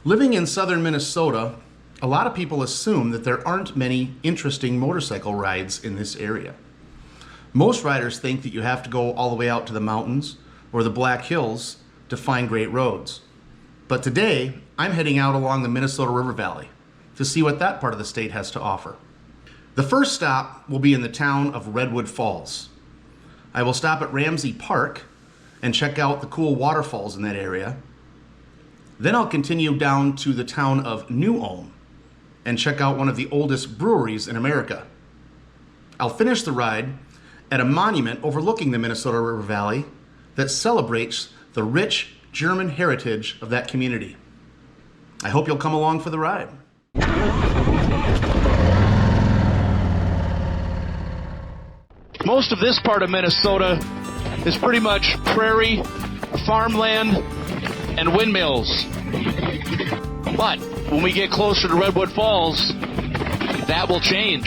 Living in southern Minnesota, a lot of people assume that there aren't many interesting motorcycle rides in this area. Most riders think that you have to go all the way out to the mountains or the Black Hills to find great roads. But today, I'm heading out along the Minnesota River Valley to see what that part of the state has to offer. The first stop will be in the town of Redwood Falls. I will stop at Ramsey Park and check out the cool waterfalls in that area. Then I'll continue down to the town of New Ulm and check out one of the oldest breweries in America. I'll finish the ride at a monument overlooking the Minnesota River Valley that celebrates the rich German heritage of that community. I hope you'll come along for the ride. Most of this part of Minnesota is pretty much prairie, farmland, and windmills. But when we get closer to Redwood Falls, that will change.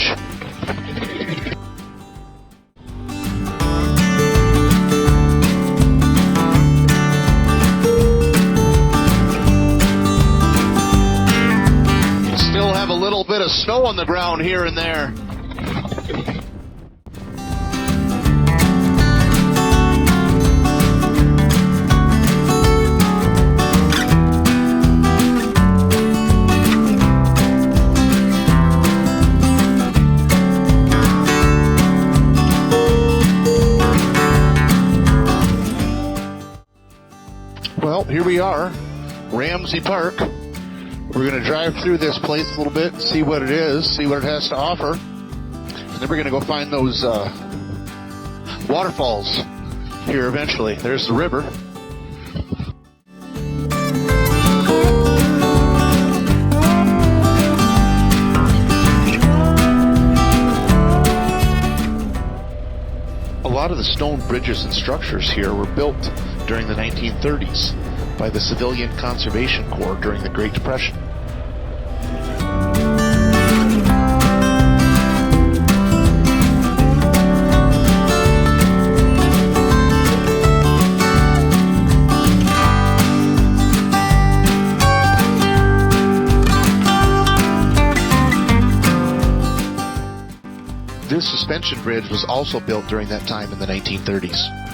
Still have a little bit of snow on the ground here and there. Well, here we are, Ramsey Park. We're going to drive through this place a little bit, see what it is, see what it has to offer. And then we're going to go find those waterfalls here eventually. There's the river. A lot of the stone bridges and structures here were built during the 1930s by the Civilian Conservation Corps during the Great Depression. This suspension bridge was also built during that time in the 1930s.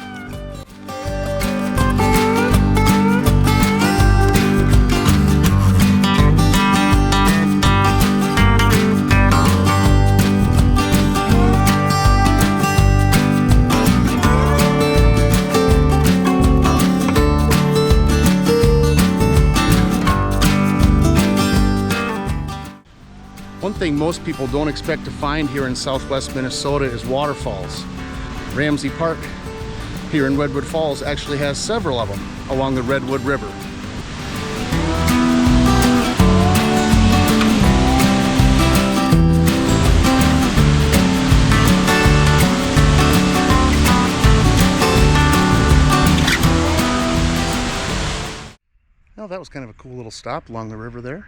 One thing most people don't expect to find here in southwest Minnesota is waterfalls. Ramsey Park here in Redwood Falls actually has several of them along the Redwood River. Well, that was kind of a cool little stop along the river there.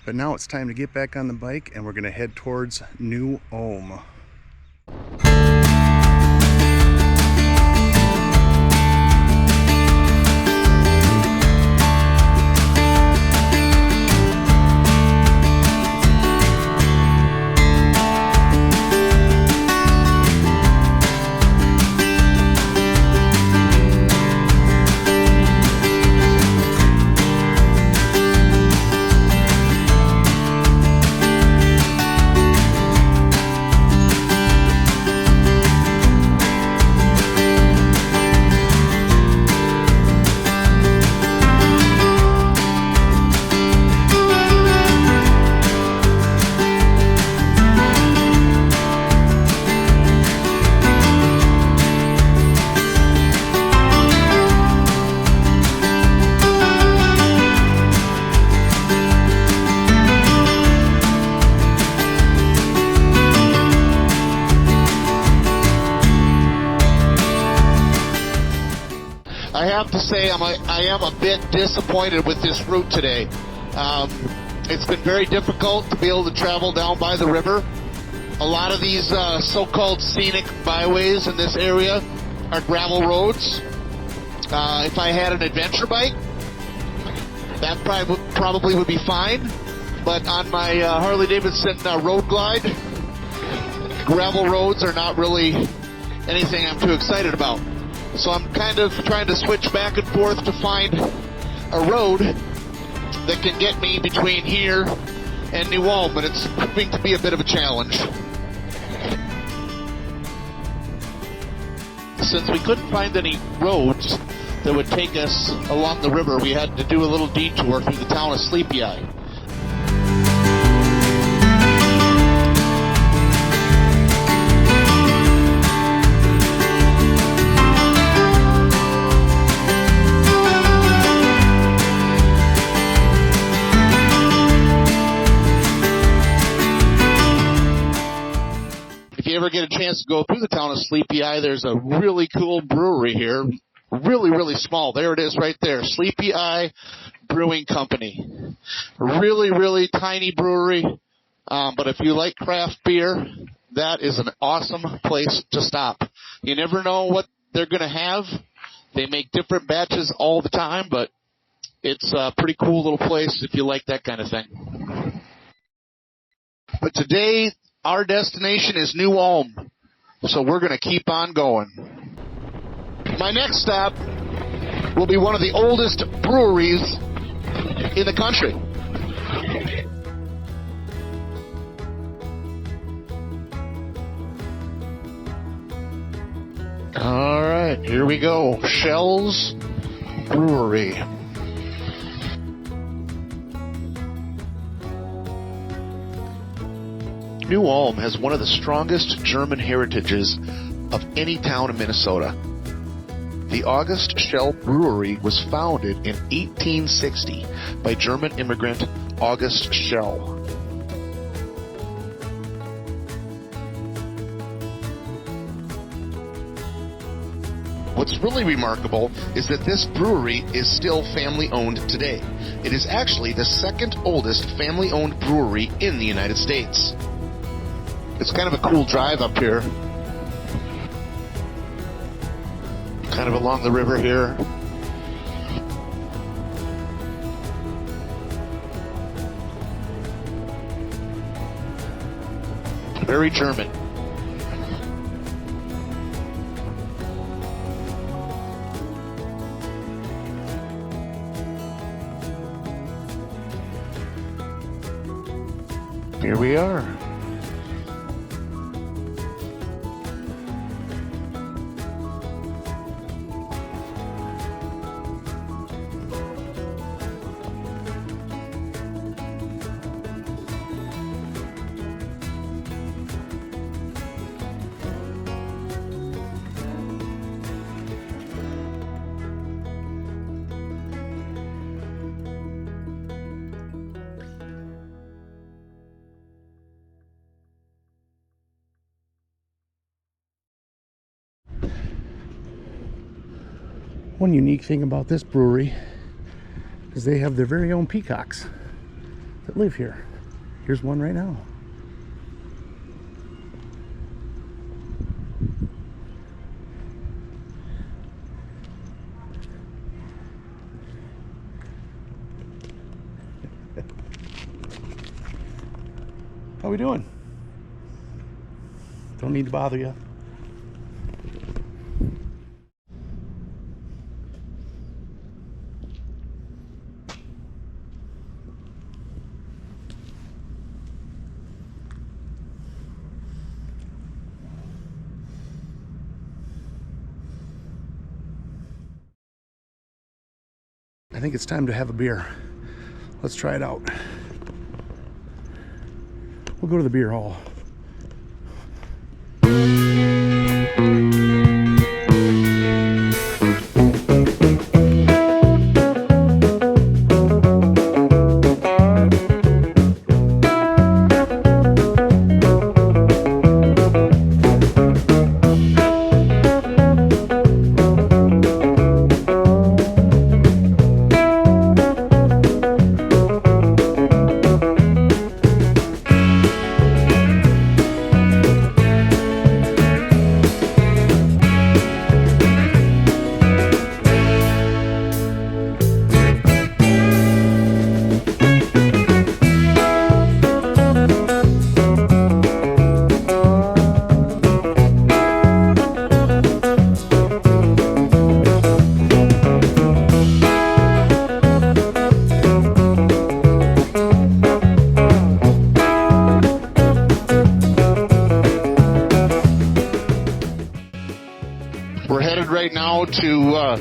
But now it's time to get back on the bike and we're going to head towards New Ulm. I have to say I am a bit disappointed with this route today. It's been very difficult to be able to travel down by the river. A lot of these so-called scenic byways in this area are gravel roads. If I had an adventure bike, that probably would be fine. But on my Harley-Davidson Road Glide, gravel roads are not really anything I'm too excited about. So I'm kind of trying to switch back and forth to find a road that can get me between here and New Ulm, and it's proving to be a bit of a challenge. Since we couldn't find any roads that would take us along the river, we had to do a little detour through the town of Sleepy Eye. If you ever get a chance to go through the town of Sleepy Eye, there's a really cool brewery here. Really, really small. There it is right there. Sleepy Eye Brewing Company. Really, really tiny brewery. But if you like craft beer, that is an awesome place to stop. You never know what they're going to have. They make different batches all the time, but it's a pretty cool little place if you like that kind of thing. But today, our destination is New Ulm, so we're going to keep on going. My next stop will be one of the oldest breweries in the country. All right, here we go. Schell's Brewery. New Ulm has one of the strongest German heritages of any town in Minnesota. The August Schell Brewery was founded in 1860 by German immigrant August Schell. What's really remarkable is that this brewery is still family-owned today. It is actually the second oldest family-owned brewery in the United States. It's kind of a cool drive up here. Kind of along the river here. Very German. Here we are. One unique thing about this brewery is they have their very own peacocks that live here. Here's one right now. How we doing? Don't need to bother you. I think it's time to have a beer. Let's try it out. We'll go to the beer hall. We're headed right now to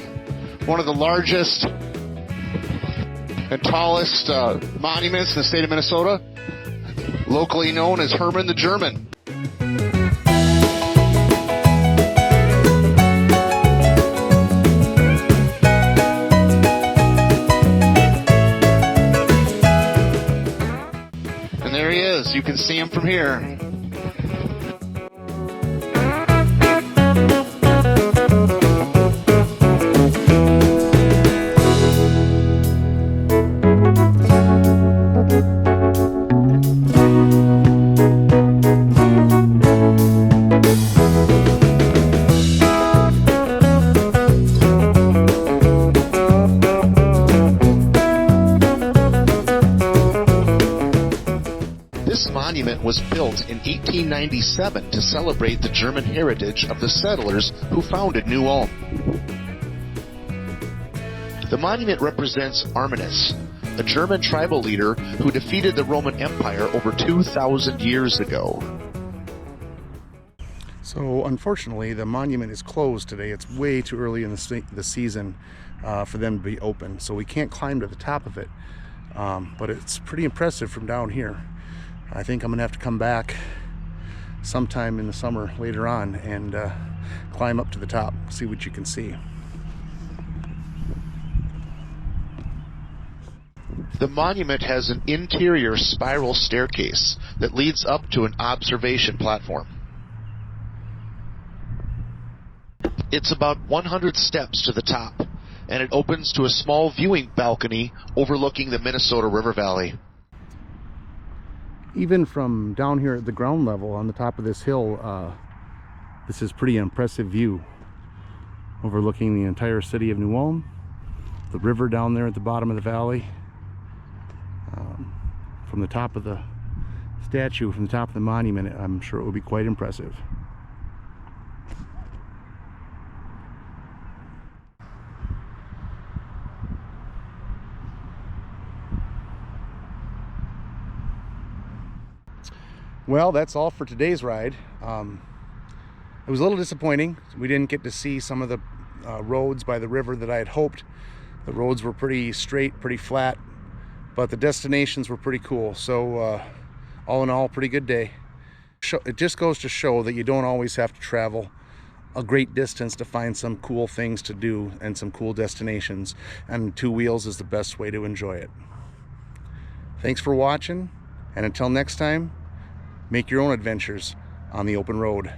one of the largest and tallest monuments in the state of Minnesota, locally known as Hermann the German. And there he is. You can see him from here. This monument was built in 1897 to celebrate the German heritage of the settlers who founded New Ulm. The monument represents Arminius, a German tribal leader who defeated the Roman Empire over 2,000 years ago. So unfortunately, the monument is closed today. It's way too early in the season for them to be open, so we can't climb to the top of it. But it's pretty impressive from down here. I think I'm gonna have to come back sometime in the summer later on and climb up to the top, see what you can see. The monument has an interior spiral staircase that leads up to an observation platform. It's about 100 steps to the top, and it opens to a small viewing balcony overlooking the Minnesota River Valley. Even from down here at the ground level on the top of this hill, this is pretty impressive view overlooking the entire city of New Ulm, the river down there at the bottom of the valley. From the top of the statue, from the top of the monument, I'm sure it will be quite impressive. Well, that's all for today's ride. It was a little disappointing. We didn't get to see some of the roads by the river that I had hoped. The roads were pretty straight, pretty flat, but the destinations were pretty cool. So all in all, pretty good day. It just goes to show that you don't always have to travel a great distance to find some cool things to do and some cool destinations, and two wheels is the best way to enjoy it. Thanks for watching, and until next time, make your own adventures on the open road.